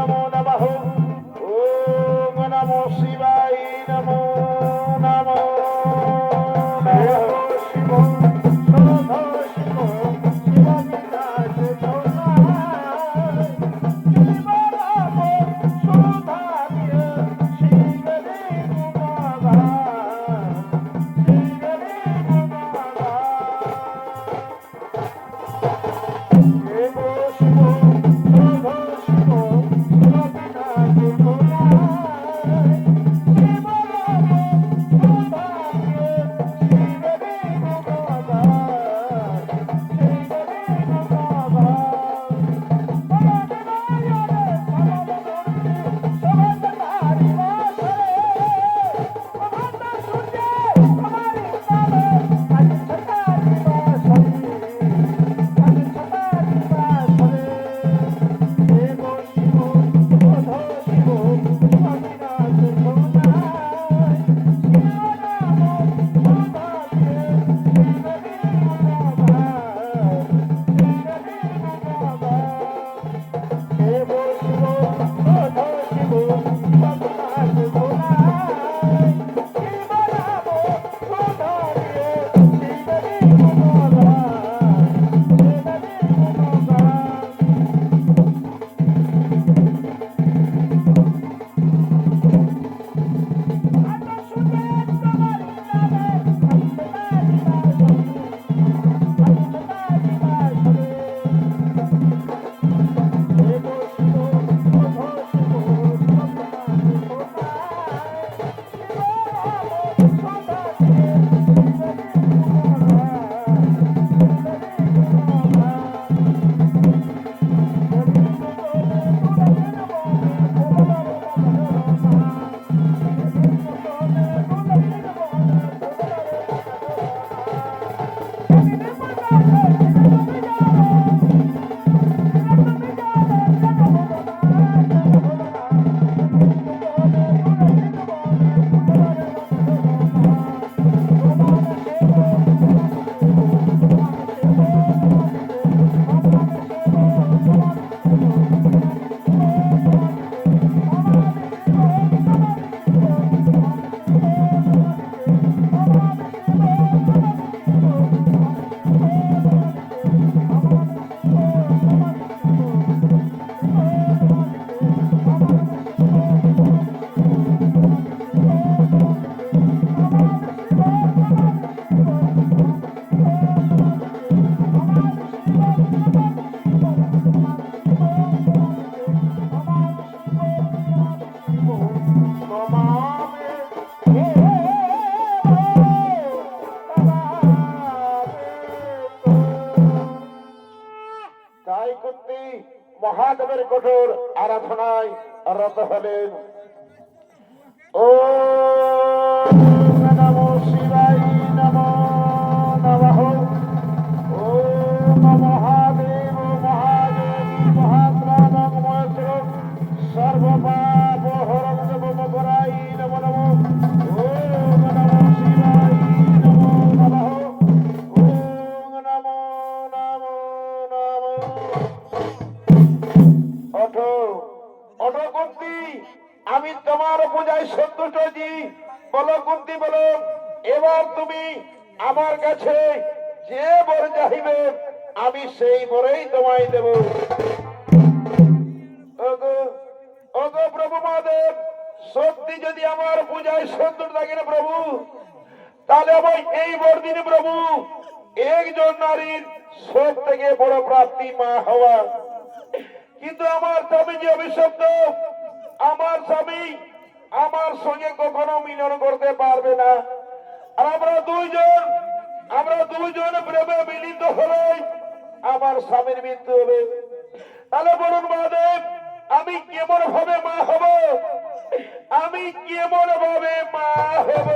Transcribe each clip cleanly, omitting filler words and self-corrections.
নমো নমঃ। ওম নমো শিবায় নমো নমো নমঃ। শিব শোধ শিব শিববিনাশ জনায়। শিব নাম শোধা দিয়ে শিবরে গুণগান, শিবরে গুণগান। শিব শিব শোধ শিব শিববিনাশ জনায়। শিব নাম শোধা দিয়ে শিবরে গুণগান, শিবরে গুণগান। তাই কুন্তি মহাদেবের কঠোর আরাধনায় রত হলেন। ওম নমো শিবায় নমো নমঃ। ওম মহাদেব মহাদেবী মহাত্রাণং মহেশ্বরং সর্বপাপ হরং দেবমকরাই নমো নমঃ। ওম নমো শিবায় নমো নমঃ। ওম নমো নমো নমঃ। ওঠো ওঠো কুন্তি, আমি তোমার পূজায় সন্তুষ্ট হয়েছি। বলো কুন্তি বলো, এবার তুমি আমার কাছে যে বর চাহিবে আমি সেই বরেই তোমায় দেব। ওগো ওগো প্রভু মহাদেব, সত্যি যদি আমার পূজায় সন্তুষ্ট থাকেন প্রভু, তাহলে আমি এই বর দিন প্রভু, একজন নারীর সব থেকে বড় প্রাপ্তি মা হওয়া। কিন্তু আমার স্বামী যে অভিশপ্ত, আমার স্বামী আমার সঙ্গে কখনো মিলন করতে পারবে না। আর আমরা দুইজন প্রেমে মিলিত হলে আমার স্বামীর মৃত্যু হবে। তাহলে বলুন মহাদেব, আমি কেমন ভাবে মা হব? আমি কেমন ভাবে মা হব?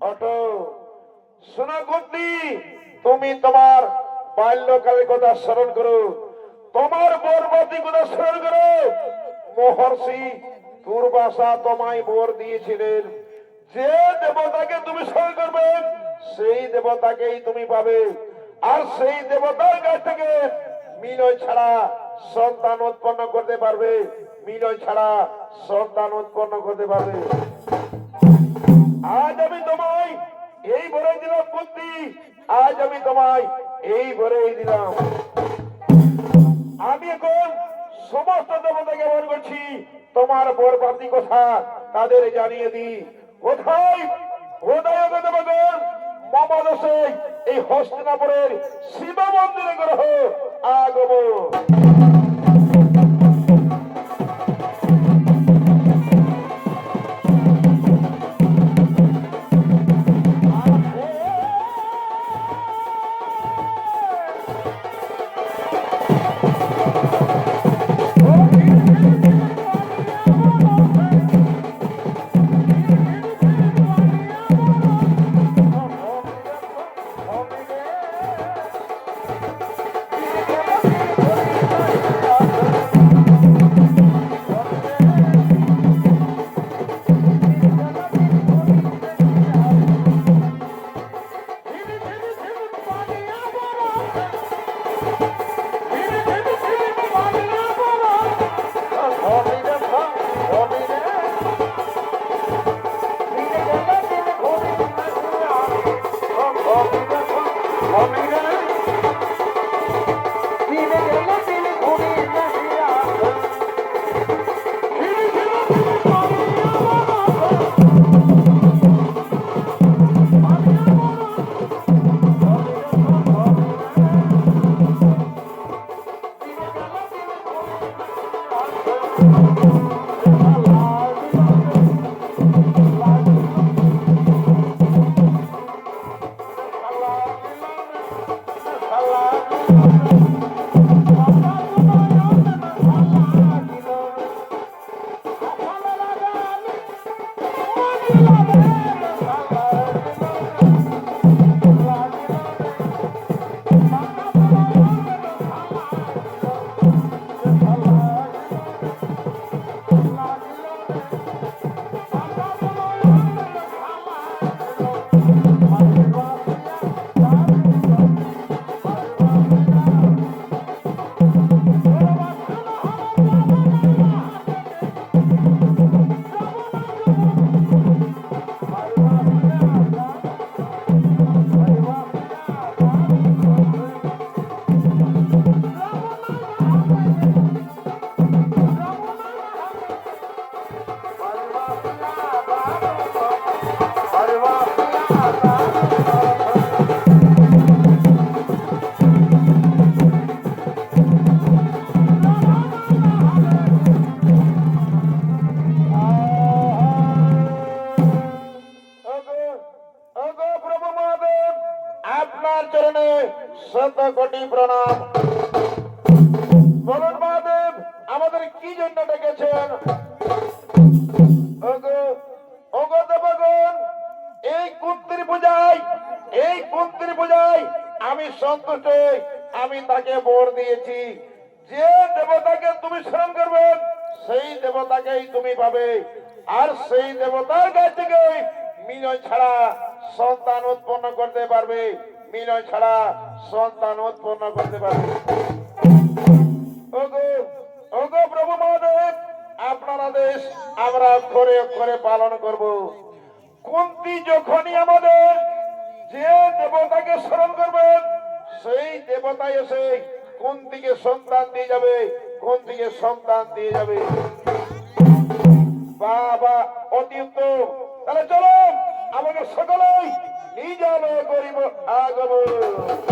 অটো শোনো কুন্তি, তুমি তোমার বাল্যকালের কথা স্মরণ করো, তোমার বরবাদী কথা স্মরণ করো। মহর্ষি দুর্বাসা তোমায় বর দিয়েছিলেন, যে দেবতাকে তুমি স্মরণ করবে সেই দেবতাকেই তুমি পাবে। আর সেই দেবতার কাছ থেকে মিলন ছাড়া সন্তান উৎপন্ন করতে পারবে, মিলন ছাড়া সন্তান উৎপন্ন করতে পারবে। আজ আমি তোমায় এই বরে দিলাম বুদ্ধি, আজ আমি তোমায় এই বরেই দিলাম। আমি এখন সমস্ত দেবতাকে বর করছি, তোমার বর প্রাপ্তি কথা তাদের জানিয়ে দিই। কোথায় কোথায় দেবগণ মমদশে এই হস্তিনাপুরের শিব মন্দিরে গ্রহ আগমন। আপনার চরণে শত কোটি প্রণাম। বলুন মহাদেব, আমাদের কি জন্য ডেকেছেন? ওগো দেবগণ, এই কুন্তির পূজায় আমি সন্তুষ্ট, আমি তাকে বর দিয়েছি। যে দেবতাকে তুমি স্মরণ করবে সেই দেবতাকেই তুমি পাবে, আর সেই দেবতার কাছ থেকে মিলন ছাড়া সন্তান উৎপন্ন করতে পারবে, মিলন ছাড়া সন্তান উৎপন্ন করতে পারবে। ওগো প্রভু মহাদেব, আপনার আদেশ আমরা অক্ষরে অক্ষরে পালন করব। কুন্তি যখনই আমাদের যে দেবতাকে স্মরণ করবেন সেই দেবতা এসে কুন্তিকে সন্তান দিয়ে যাবে, কুন্তিকে সন্তান দিয়ে যাবে। বাবা অতি উত্তম। তাহলে চলো আমাদের সকলেই নিজ করিব আগমন।